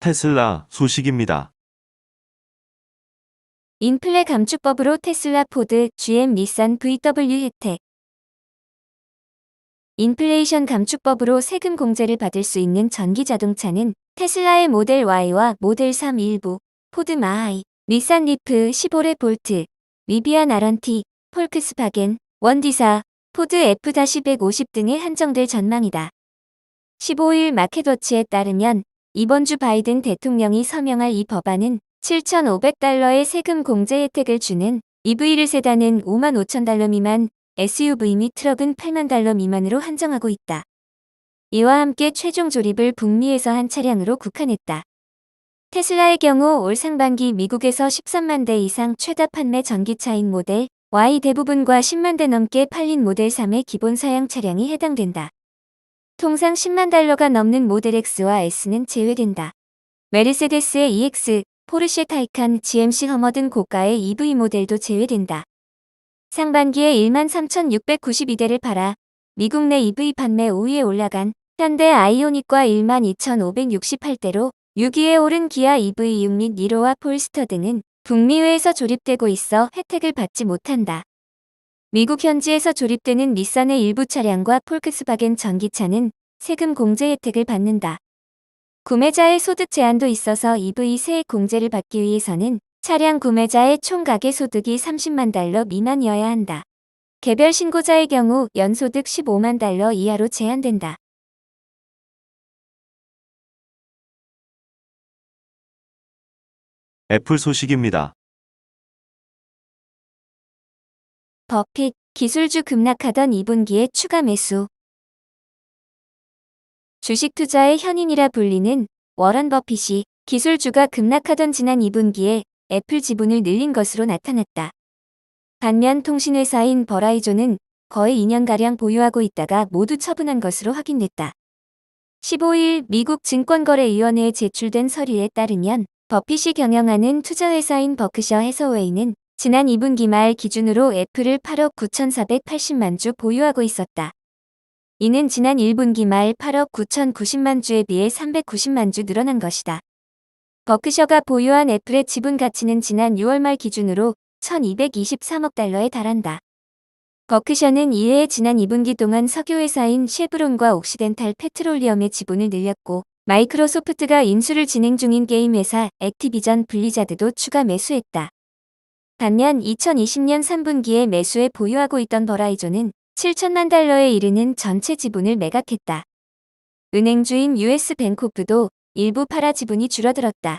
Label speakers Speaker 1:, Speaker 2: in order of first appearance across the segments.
Speaker 1: 테슬라 소식입니다.
Speaker 2: 인플레 감축법으로 테슬라, 포드, GM, 닛산, VW 혜택. 인플레이션 감축법으로 세금 공제를 받을 수 있는 전기 자동차는 테슬라의 모델 Y와 모델 3 일부, 포드 마하이, 닛산 리프, 15레 볼트, 리비안 아런티, 폴크스바겐, 원디사, 포드 F-150 등에 한정될 전망이다. 15일 마켓워치에 따르면 이번 주 바이든 대통령이 서명할 이 법안은 $7,500의 세금 공제 혜택을 주는 EV를 세단은 $55,000 미만, SUV 및 트럭은 $80,000 미만으로 한정하고 있다. 이와 함께 최종 조립을 북미에서 한 차량으로 국한했다. 테슬라의 경우 올 상반기 미국에서 13만 대 이상 최다 판매 전기차인 모델 Y 대부분과 10만 대 넘게 팔린 모델 3의 기본 사양 차량이 해당된다. 통상 $100,000가 넘는 모델 X와 S는 제외된다. 메르세데스의 EX, 포르쉐 타이칸, GMC 허머 등 고가의 EV 모델도 제외된다. 상반기에 13,692대를 팔아 미국 내 EV 판매 5위에 올라간 현대 아이오닉과 12,568대로 6위에 오른 기아 EV6 및 니로와 폴스터 등은 북미외에서 조립되고 있어 혜택을 받지 못한다. 미국 현지에서 조립되는 닛산의 일부 차량과 폴크스바겐 전기차는 세금 공제 혜택을 받는다. 구매자의 소득 제한도 있어서 EV 세액 공제를 받기 위해서는 차량 구매자의 총 가계소득이 $300,000 미만이어야 한다. 개별 신고자의 경우 연소득 $150,000 이하로 제한된다.
Speaker 1: 애플 소식입니다.
Speaker 2: 버핏, 기술주 급락하던 2분기에 추가 매수. 주식 투자의 현인이라 불리는 워런 버핏이 기술주가 급락하던 지난 2분기에 애플 지분을 늘린 것으로 나타났다. 반면 통신회사인 버라이존은 거의 2년가량 보유하고 있다가 모두 처분한 것으로 확인됐다. 15일 미국 증권거래위원회에 제출된 서류에 따르면 버핏이 경영하는 투자회사인 버크셔 해서웨이는 지난 2분기 말 기준으로 애플을 8억 9,480만 주 보유하고 있었다. 이는 지난 1분기 말 8억 9,090만 주에 비해 390만 주 늘어난 것이다. 버크셔가 보유한 애플의 지분 가치는 지난 6월 말 기준으로 $1,223억 달러에 달한다. 버크셔는 이외에 지난 2분기 동안 석유회사인 쉐브론과 옥시덴탈 페트롤리엄의 지분을 늘렸고 마이크로소프트가 인수를 진행 중인 게임 회사 액티비전 블리자드도 추가 매수했다. 반면 2020년 3분기에 매수에 보유하고 있던 버라이존은 $7천만 달러에 이르는 전체 지분을 매각했다. 은행주인 US 뱅코프도 일부 팔아 지분이 줄어들었다.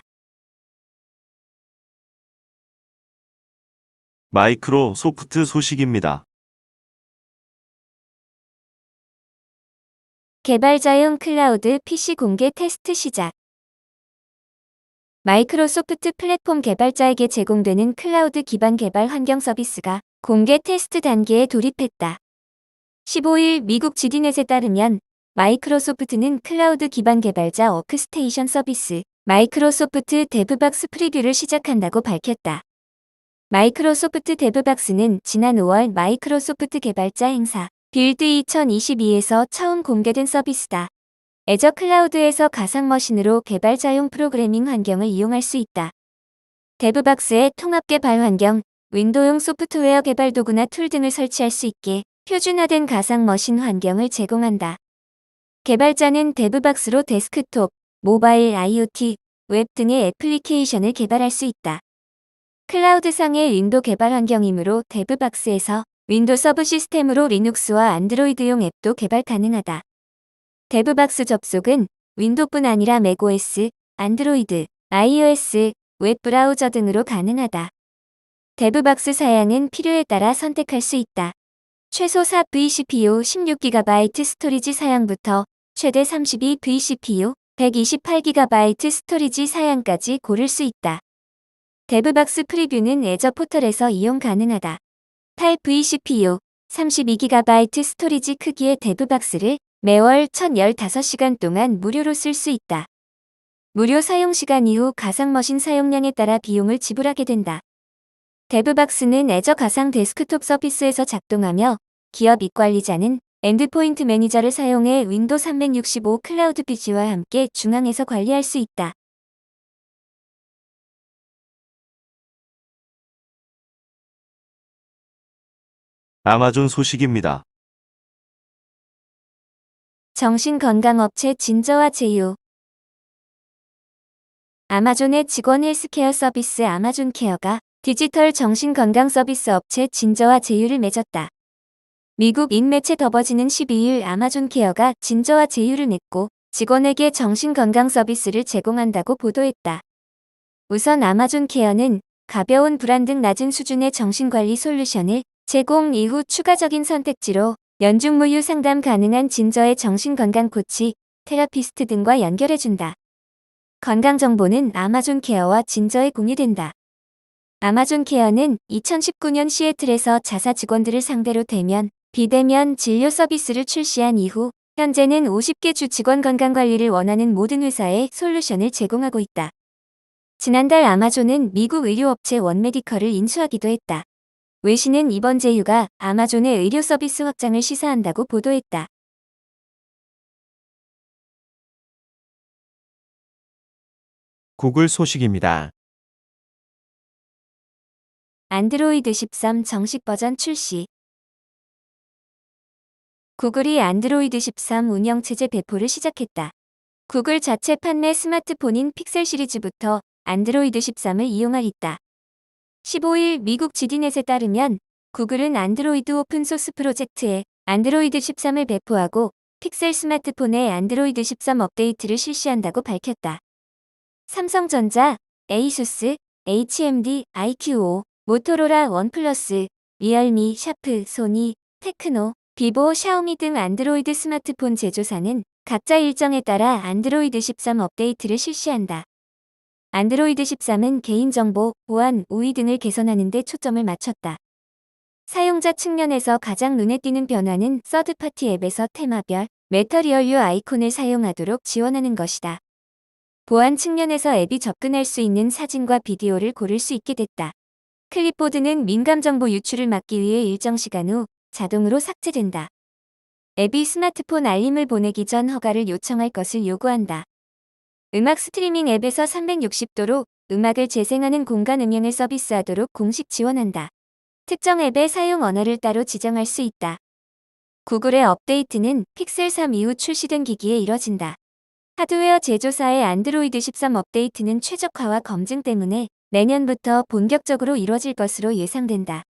Speaker 1: 마이크로소프트 소식입니다.
Speaker 2: 개발자용 클라우드 PC 공개 테스트 시작. 마이크로소프트 플랫폼 개발자에게 제공되는 클라우드 기반 개발 환경 서비스가 공개 테스트 단계에 돌입했다. 15일 미국 지디넷에 따르면 마이크로소프트는 클라우드 기반 개발자 워크스테이션 서비스 마이크로소프트 데브박스 프리뷰를 시작한다고 밝혔다. 마이크로소프트 데브박스는 지난 5월 마이크로소프트 개발자 행사 빌드 2022에서 처음 공개된 서비스다. 애저 클라우드에서 가상머신으로 개발자용 프로그래밍 환경을 이용할 수 있다. 데브박스의 통합 개발 환경, 윈도우용 소프트웨어 개발 도구나 툴 등을 설치할 수 있게 표준화된 가상머신 환경을 제공한다. 개발자는 데브박스로 데스크톱, 모바일 IoT, 웹 등의 애플리케이션을 개발할 수 있다. 클라우드상의 윈도우 개발 환경이므로 데브박스에서 윈도우 서브 시스템으로 리눅스와 안드로이드용 앱도 개발 가능하다. 데브박스 접속은 윈도우뿐 아니라 맥OS, 안드로이드, iOS, 웹 브라우저 등으로 가능하다. 데브박스 사양은 필요에 따라 선택할 수 있다. 최소 4vCPU 16GB 스토리지 사양부터 최대 32vCPU 128GB 스토리지 사양까지 고를 수 있다. 데브박스 프리뷰는 애저 포털에서 이용 가능하다. 8vCPU 32GB 스토리지 크기의 데브박스를 매월 1,015시간 동안 무료로 쓸 수 있다. 무료 사용시간 이후 가상머신 사용량에 따라 비용을 지불하게 된다. 데브박스는 애저 가상 데스크톱 서비스에서 작동하며 기업 이관리자는 엔드포인트 매니저를 사용해 윈도우 365 클라우드 PC와 함께 중앙에서 관리할 수 있다.
Speaker 1: 아마존 소식입니다.
Speaker 2: 정신건강업체 진저와 제휴. 아마존의 직원 헬스케어 서비스 아마존 케어가 디지털 정신건강 서비스 업체 진저와 제휴를 맺었다. 미국 인매체 더버지는 12일 아마존 케어가 진저와 제휴를 맺고 직원에게 정신건강 서비스를 제공한다고 보도했다. 우선 아마존 케어는 가벼운 불안 등 낮은 수준의 정신관리 솔루션을 제공 이후 추가적인 선택지로 연중무휴 상담 가능한 진저의 정신건강 코치, 테라피스트 등과 연결해준다. 건강정보는 아마존 케어와 진저에 공유된다. 아마존 케어는 2019년 시애틀에서 자사 직원들을 상대로 대면, 비대면 진료 서비스를 출시한 이후 현재는 50개 주 직원 건강관리를 원하는 모든 회사에 솔루션을 제공하고 있다. 지난달 아마존은 미국 의료업체 원메디컬을 인수하기도 했다. 외신은 이번 제휴가 아마존의 의료 서비스 확장을 시사한다고 보도했다.
Speaker 3: 구글 소식입니다.
Speaker 2: 안드로이드 13 정식 버전 출시. 구글이 안드로이드 13 운영체제 배포를 시작했다. 구글 자체 판매 스마트폰인 픽셀 시리즈부터 안드로이드 13을 이용할 있다. 15일 미국 지디넷에 따르면 구글은 안드로이드 오픈소스 프로젝트에 안드로이드 13을 배포하고 픽셀 스마트폰에 안드로이드 13 업데이트를 실시한다고 밝혔다. 삼성전자, 에이수스, HMD, IQ5, 모토로라, 원플러스, 리얼미, 샤프, 소니, 테크노, 비보, 샤오미 등 안드로이드 스마트폰 제조사는 각자 일정에 따라 안드로이드 13 업데이트를 실시한다. 안드로이드 13은 개인정보, 보안, 우위 등을 개선하는 데 초점을 맞췄다. 사용자 측면에서 가장 눈에 띄는 변화는 서드파티 앱에서 테마별, 매터리얼류 아이콘을 사용하도록 지원하는 것이다. 보안 측면에서 앱이 접근할 수 있는 사진과 비디오를 고를 수 있게 됐다. 클립보드는 민감 정보 유출을 막기 위해 일정 시간 후 자동으로 삭제된다. 앱이 스마트폰 알림을 보내기 전 허가를 요청할 것을 요구한다. 음악 스트리밍 앱에서 360도로 음악을 재생하는 공간 음향을 서비스하도록 공식 지원한다. 특정 앱의 사용 언어를 따로 지정할 수 있다. 구글의 업데이트는 픽셀 3 이후 출시된 기기에 이뤄진다. 하드웨어 제조사의 안드로이드 13 업데이트는 최적화와 검증 때문에 내년부터 본격적으로 이뤄질 것으로 예상된다.